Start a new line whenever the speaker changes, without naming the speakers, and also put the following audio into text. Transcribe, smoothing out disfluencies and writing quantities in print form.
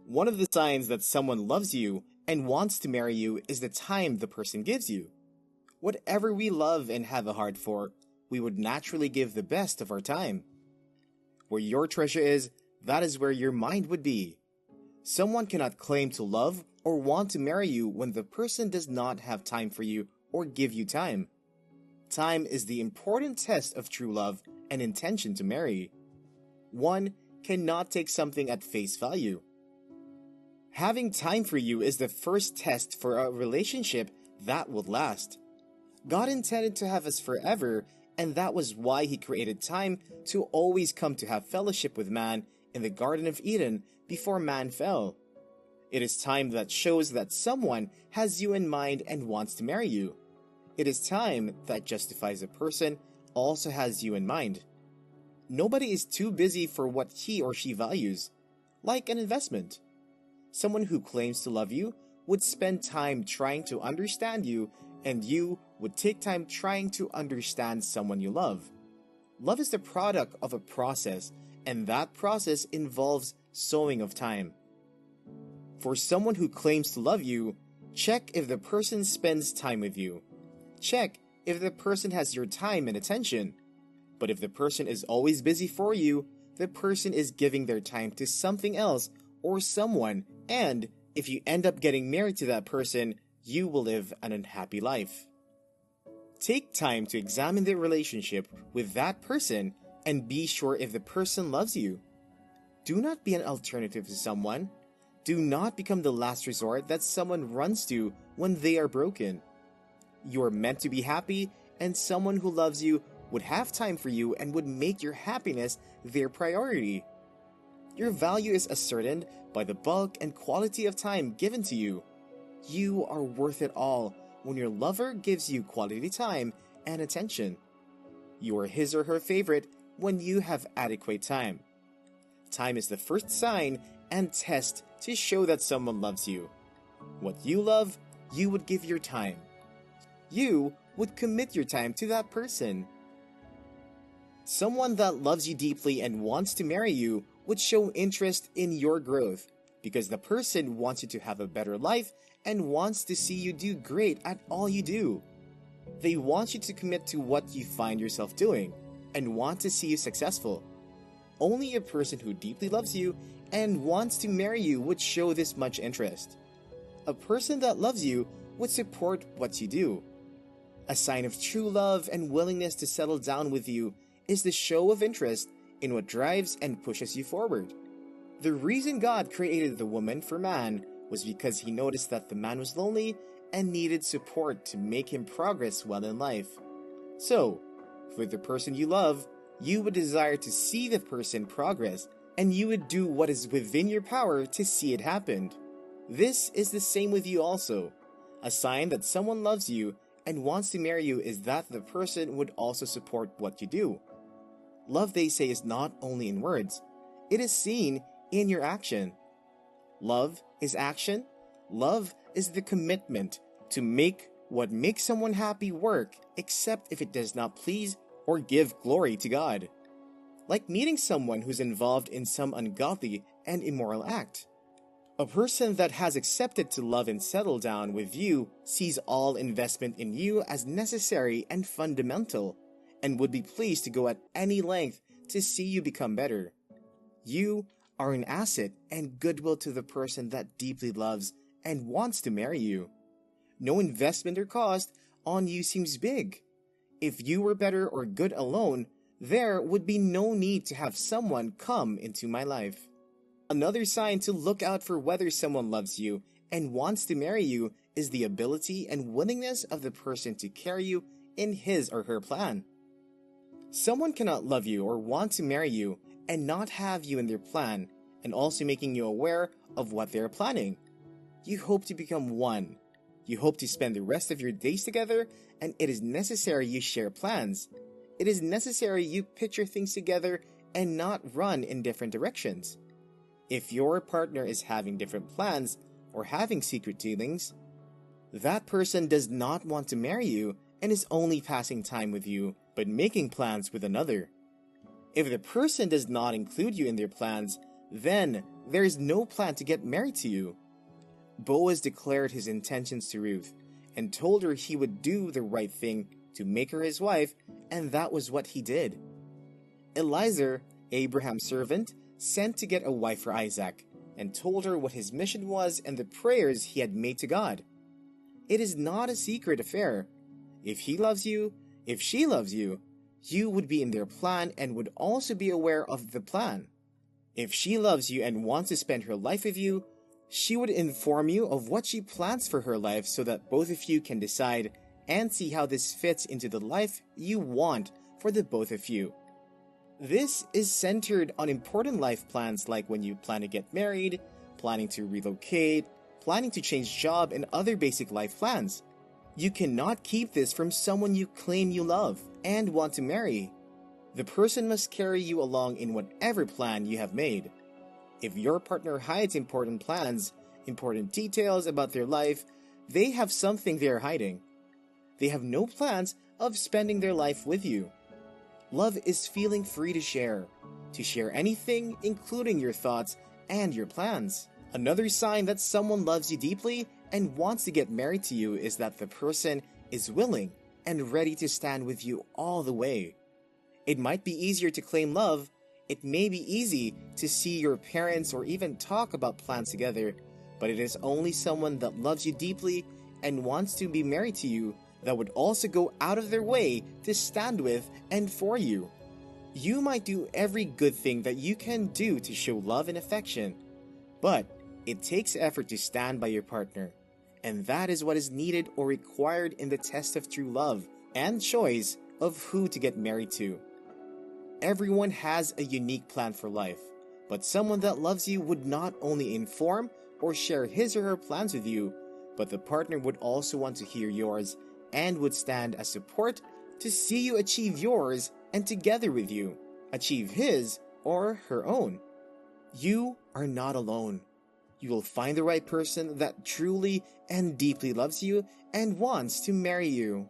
One of the signs that someone loves you and wants to marry you is the time the person gives you. Whatever we love and have a heart for, we would naturally give the best of our time. Where your treasure is, that is where your mind would be. Someone cannot claim to love or want to marry you when the person does not have time for you or give you time. Time is the important test of true love and intention to marry. One cannot take something at face value. Having time for you is the first test for a relationship that will last. God intended to have us forever, and that was why He created time to always come to have fellowship with man in the Garden of Eden before man fell. It is time that shows that someone has you in mind and wants to marry you. It is time that justifies a person also has you in mind. Nobody is too busy for what he or she values, like an investment. Someone who claims to love you would spend time trying to understand you, and you would take time trying to understand someone you love. Love is the product of a process, and that process involves sowing of time. For someone who claims to love you, check if the person spends time with you. Check if the person has your time and attention. But if the person is always busy for you, the person is giving their time to something else or someone, and if you end up getting married to that person, you will live an unhappy life. Take time to examine the relationship with that person and be sure if the person loves you. Do not be an alternative to someone. Do not become the last resort that someone runs to when they are broken. You are meant to be happy, and someone who loves you would have time for you and would make your happiness their priority. Your value is ascertained by the bulk and quality of time given to you. You are worth it all when your lover gives you quality time and attention. You are his or her favorite when you have adequate time. Time is the first sign and test to show that someone loves you. What you love, you would give your time. You would commit your time to that person. Someone that loves you deeply and wants to marry you would show interest in your growth because the person wants you to have a better life and wants to see you do great at all you do. They want you to commit to what you find yourself doing and want to see you successful. Only a person who deeply loves you and wants to marry you would show this much interest. A person that loves you would support what you do. A sign of true love and willingness to settle down with you is the show of interest in what drives and pushes you forward. The reason God created the woman for man was because He noticed that the man was lonely and needed support to make him progress well in life. So, for the person you love, you would desire to see the person progress, and you would do what is within your power to see it happen. This is the same with you also. A sign that someone loves you and wants to marry you is that the person would also support what you do. Love, they say, is not only in words. It is seen in your action. Love is action. Love is the commitment to make what makes someone happy work, except if it does not please or give glory to God. Like meeting someone who's involved in some ungodly and immoral act. A person that has accepted to love and settle down with you sees all investment in you as necessary and fundamental, and would be pleased to go at any length to see you become better. You are an asset and goodwill to the person that deeply loves and wants to marry you. No investment or cost on you seems big. If you were better or good alone, there would be no need to have someone come into my life. Another sign to look out for whether someone loves you and wants to marry you is the ability and willingness of the person to carry you in his or her plan. Someone cannot love you or want to marry you and not have you in their plan, and also making you aware of what they are planning. You hope to become one. You hope to spend the rest of your days together, and it is necessary you share plans. It is necessary you picture things together and not run in different directions. If your partner is having different plans or having secret dealings, that person does not want to marry you and is only passing time with you, but making plans with another. If the person does not include you in their plans, then there is no plan to get married to you. Boaz declared his intentions to Ruth and told her he would do the right thing to make her his wife, and that was what he did. Eliezer, Abraham's servant, sent to get a wife for Isaac and told her what his mission was and the prayers he had made to God. It is not a secret affair. If he loves you, if she loves you, you would be in their plan and would also be aware of the plan. If she loves you and wants to spend her life with you, she would inform you of what she plans for her life so that both of you can decide and see how this fits into the life you want for the both of you. This is centered on important life plans like when you plan to get married, planning to relocate, planning to change job, and other basic life plans. You cannot keep this from someone you claim you love and want to marry. The person must carry you along in whatever plan you have made. If your partner hides important plans, important details about their life, they have something they are hiding. They have no plans of spending their life with you. Love is feeling free to share anything, including your thoughts and your plans. Another sign that someone loves you deeply and wants to get married to you is that the person is willing and ready to stand with you all the way. It might be easier to claim love. It may be easy to see your parents or even talk about plans together, but it is only someone that loves you deeply and wants to be married to you that would also go out of their way to stand with and for you. You might do every good thing that you can do to show love and affection, but it takes effort to stand by your partner, and that is what is needed or required in the test of true love and choice of who to get married to. Everyone has a unique plan for life, but someone that loves you would not only inform or share his or her plans with you, but the partner would also want to hear yours and would stand as support to see you achieve yours and together with you, achieve his or her own. You are not alone. You will find the right person that truly and deeply loves you and wants to marry you.